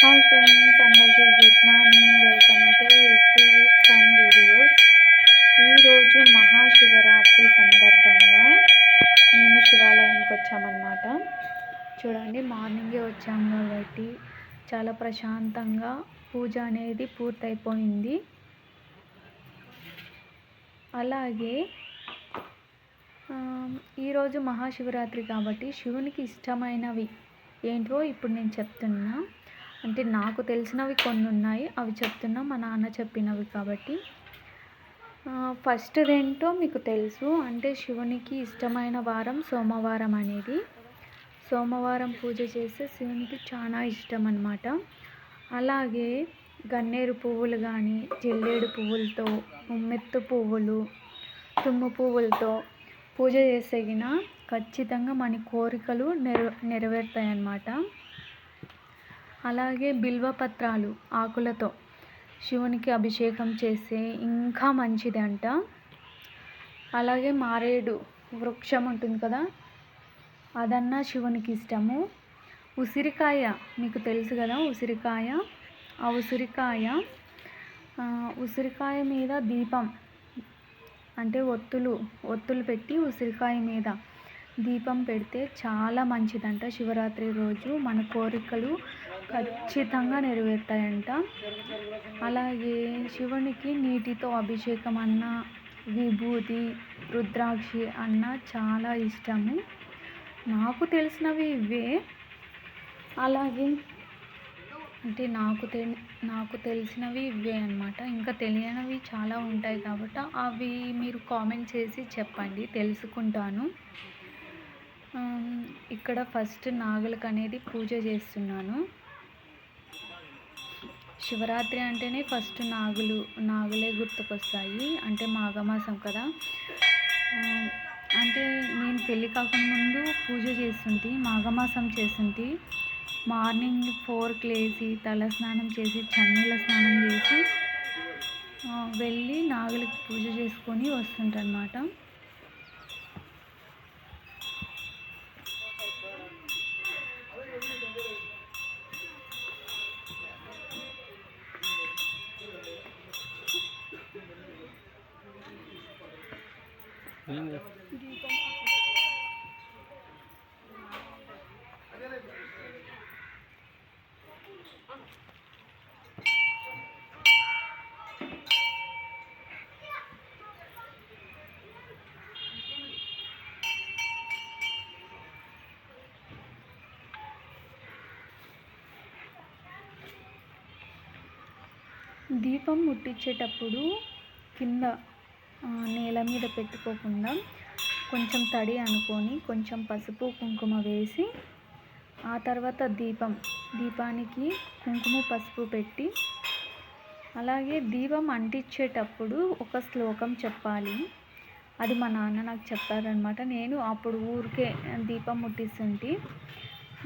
Hi friends, అందరికీ good morning. Welcome to SV with fun videos. ఈరోజు మహాశివరాత్రి సందర్భంగా మేము శివాలయానికి వచ్చామన్నమాట. చూడండి, మార్నింగే వచ్చాము కాబట్టి చాలా ప్రశాంతంగా పూజ అనేది పూర్తయిపోయింది. అలాగే ఈరోజు మహాశివరాత్రి కాబట్టి శివునికి ఇష్టమైనవి ఏంటో ఇప్పుడు నేను చెప్తున్నా. అంటే నాకు తెలిసినవి కొన్ని ఉన్నాయి, అవి చెప్తున్నా, మా నాన్న చెప్పినవి కాబట్టి. ఫస్ట్ ఏంటో మీకు తెలుసు, అంటే శివునికి ఇష్టమైన వారం సోమవారం అనేది. సోమవారం పూజ చేస్తే శివునికి చాలా ఇష్టం అన్నమాట. అలాగే గన్నేరు పువ్వులు కానీ, జిల్లేడు పువ్వులతో, ఉమ్మెత్తు పువ్వులు, తుమ్ము పువ్వులతో పూజ చేసేగిన ఖచ్చితంగా మన కోరికలు నెరవేరుతాయి అన్నమాట. అలాగే బిల్వపత్రాలు ఆకులతో శివునికి అభిషేకం చేస్తే ఇంకా మంచిది అంట. అలాగే మారేడు వృక్షం ఉంటుంది కదా, అదన్నా శివునికి ఇష్టము. ఉసిరికాయ మీకు తెలుసు కదా, ఉసిరికాయ. ఆ ఉసిరికాయ మీద దీపం, అంటే ఒత్తులు పెట్టి ఉసిరికాయ మీద దీపం పెడితే చాలా మంచిదంట. శివరాత్రి రోజు మన కోరికలు ఖచ్చితంగా నెరవేరుతాయంట. అలాగే శివునికి నీటితో అభిషేకం అన్న, విభూతి, రుద్రాక్షి అన్న చాలా ఇష్టము. నాకు తెలిసినవి ఇవే. అలాగే అంటే నాకు తెలిసినవి ఇవే అన్నమాట. ఇంకా తెలియనివి చాలా ఉంటాయి కాబట్టి అవి మీరు కామెంట్ చేసి చెప్పండి, తెలుసుకుంటాను. ఇక్కడ ఫస్ట్ నాగులకు అనేది పూజ చేస్తున్నాను. శివరాత్రి అంటేనే ఫస్ట్ నాగులే గుర్తుకొస్తాయి. అంటే మాఘమాసం కదా. అంటే నేను పెళ్ళి కాకముందు పూజ చేస్తుంటే, మాఘమాసం చేస్తుంటే మార్నింగ్ 4కి లేచి తలస్నానం చేసి చన్నీళ్ళ స్నానం చేసి వెళ్ళి నాగులకి పూజ చేసుకొని వస్తుంటన్నమాట. దీపం ముట్టించేటప్పుడు కింద నేల మీద పెట్టుకోకుండా కొంచెం తడి అనుకొని కొంచెం పసుపు కుంకుమ వేసి, ఆ తర్వాత దీపానికి కుంకుమ పసుపు పెట్టి, అలాగే దీపం అంటించేటప్పుడు ఒక శ్లోకం చెప్పాలి. అది మా నాన్న నాకు చెప్పారనమాట. నేను అప్పుడు ఊరికే దీపం ముట్టిస్తుంటే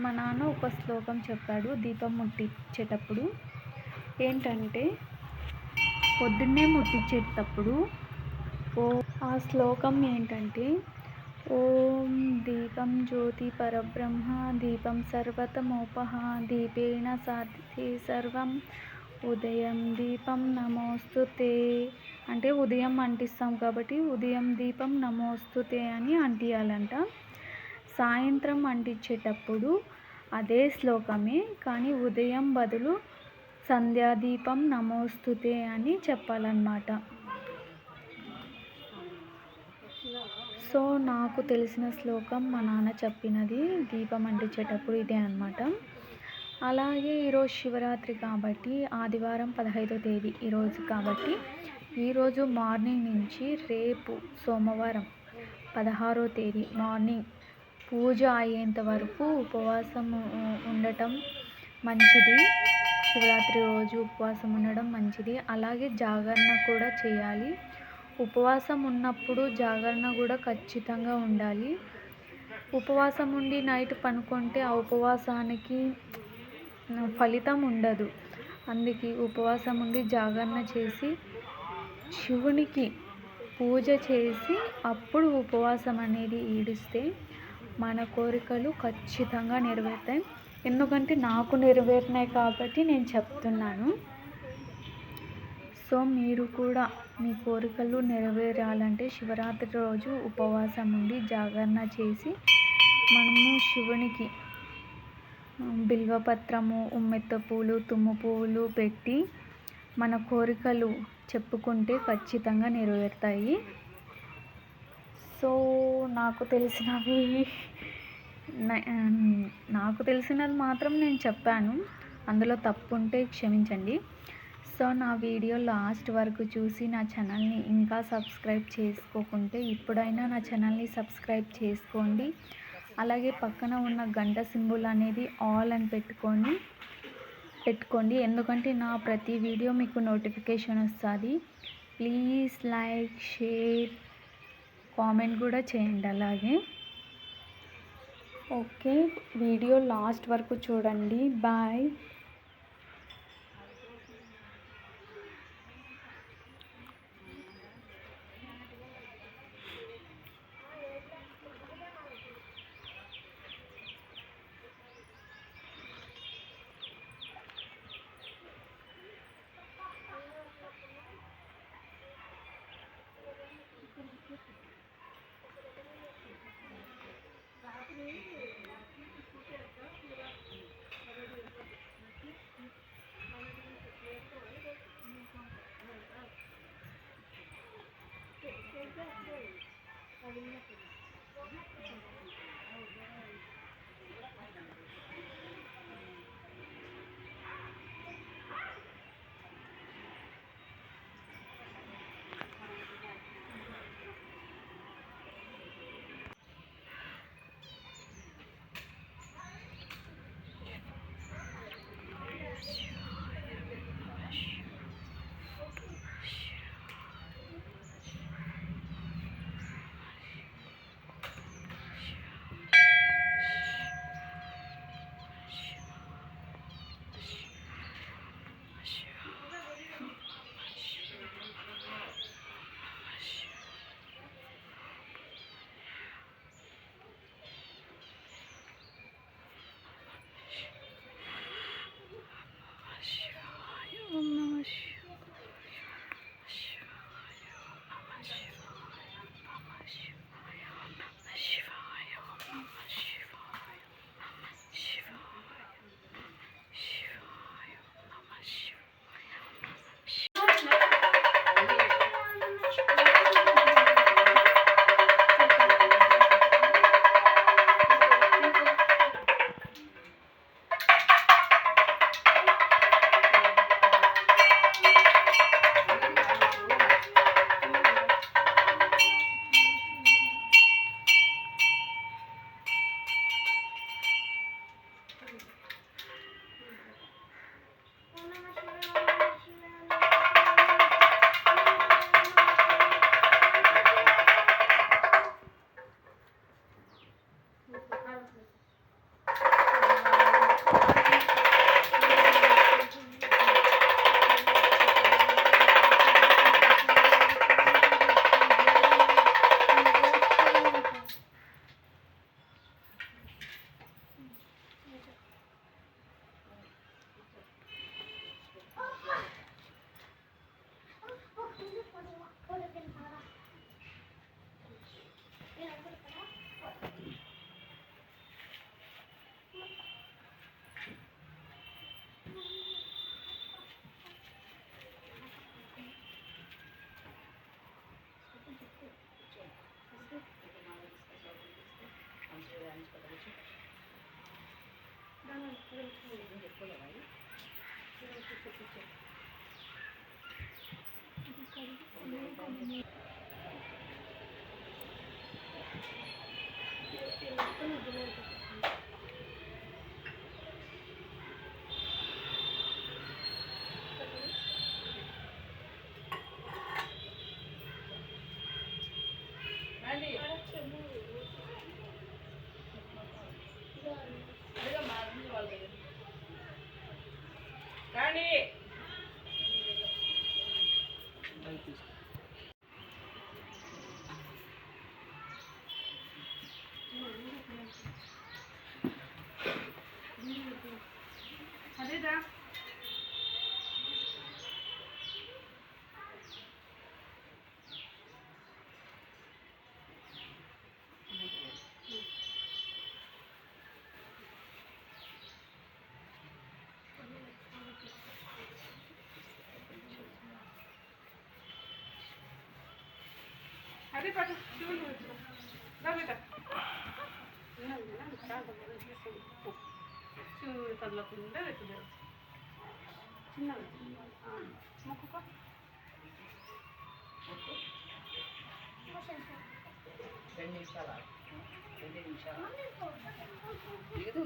మా నాన్న ఒక శ్లోకం చెప్పాడు దీపం ముట్టించేటప్పుడు. ఏంటంటే, పొద్దున్నే ముట్టించేటప్పుడు ఆ శ్లోకం ఏంటంటే, ఓం దీపం జ్యోతి పరబ్రహ్మ దీపం సర్వతమోపహ దీపేన సాధితే సర్వం ఉదయం దీపం నమోస్తుతే. అంటే ఉదయం అంటిస్తాం కాబట్టి ఉదయం దీపం నమోస్తుతే అని అంటియాలంట. సాయంత్రం అంటించేటప్పుడు అదే శ్లోకమే, కానీ ఉదయం బదులు సంధ్యాదీపం నమోస్తుతే అని చెప్పాలన్నమాట. సో నాకు తెలిసిన శ్లోకం మా నాన్న చెప్పినది దీపం అంటించేటప్పుడు ఇదే అన్నమాట. అలాగే ఈరోజు శివరాత్రి కాబట్టి ఆదివారం 15వ తేదీ ఈరోజు కాబట్టి, ఈరోజు మార్నింగ్ నుంచి రేపు సోమవారం 16వ తేదీ మార్నింగ్ పూజ అయ్యేంత వరకు ఉపవాసం ఉండటం మంచిది. శివరాత్రి రోజు ఉపవాసం ఉండడం మంచిది. అలాగే జాగరణ కూడా చేయాలి. ఉపవాసం ఉన్నప్పుడు జాగరణ కూడా ఖచ్చితంగా ఉండాలి. ఉపవాసం ఉండి నైట్ పనుకుంటే ఆ ఉపవాసానికి ఫలితం ఉండదు. అందుకే ఉపవాసం ఉండి జాగరణ చేసి శివునికి పూజ చేసి అప్పుడు ఉపవాసం అనేది ఈడిస్తే మన కోరికలు ఖచ్చితంగా నెరవేరుతాయి. ఎందుకంటే నాకు నెరవేరినాయి కాబట్టి నేను చెప్తున్నాను. సో మీరు కూడా మీ కోరికలు నెరవేరాలంటే శివరాత్రి రోజు ఉపవాసం ఉండి జాగరణ చేసి మనము శివునికి బిల్వపత్రము, ఉమ్మెత్త పూలు, తుమ్ము పువ్వులు పెట్టి మన కోరికలు చెప్పుకుంటే ఖచ్చితంగా నెరవేరుతాయి. సో నాకు తెలిసినది మాత్రం నేను చెప్పాను. అందులో తప్పు ఉంటే క్షమించండి. సో నా వీడియో లాస్ట్ వరకు చూసి నా ఛానల్ని ఇంకా సబ్స్క్రైబ్ చేసుకోకుంటే ఇప్పుడైనా నా ఛానల్ని సబ్స్క్రైబ్ చేసుకోండి. అలాగే పక్కన ఉన్న గంట సింబల్ అనేది ఆల్ అని పెట్టుకోండి. ఎందుకంటే నా ప్రతి వీడియో మీకు నోటిఫికేషన్ వస్తుంది. ప్లీజ్ లైక్, షేర్, కామెంట్ కూడా చేయండి. అలాగే ఓకే, వీడియో లాస్ట్ వరకు చూడండి. బాయ్.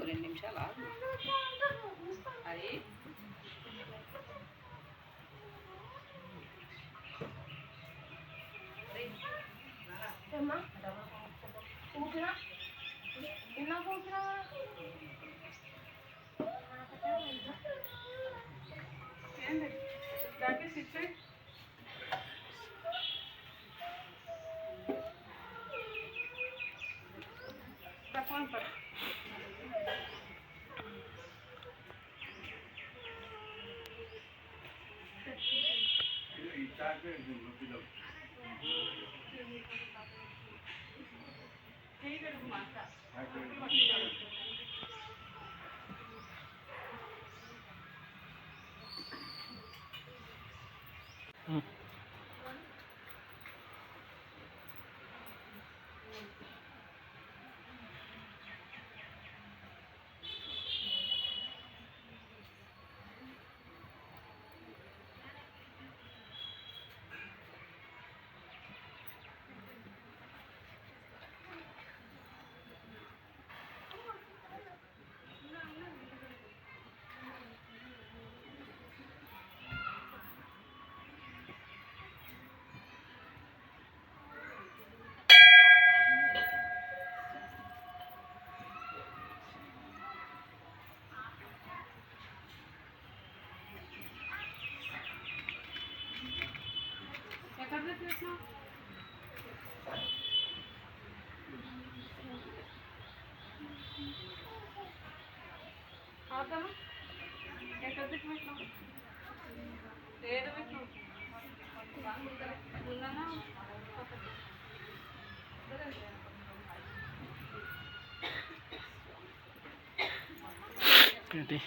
రెండు నిమిషాలు అది ఏంటి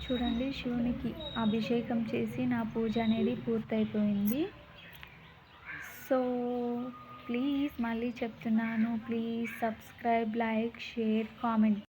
చూడండి, శివునికి అభిషేకం చేసి నా పూజ అనేది పూర్తయిపోయింది. సో ప్లీజ్ మళ్ళీ చెప్తున్నాను, please subscribe, like, share, comment.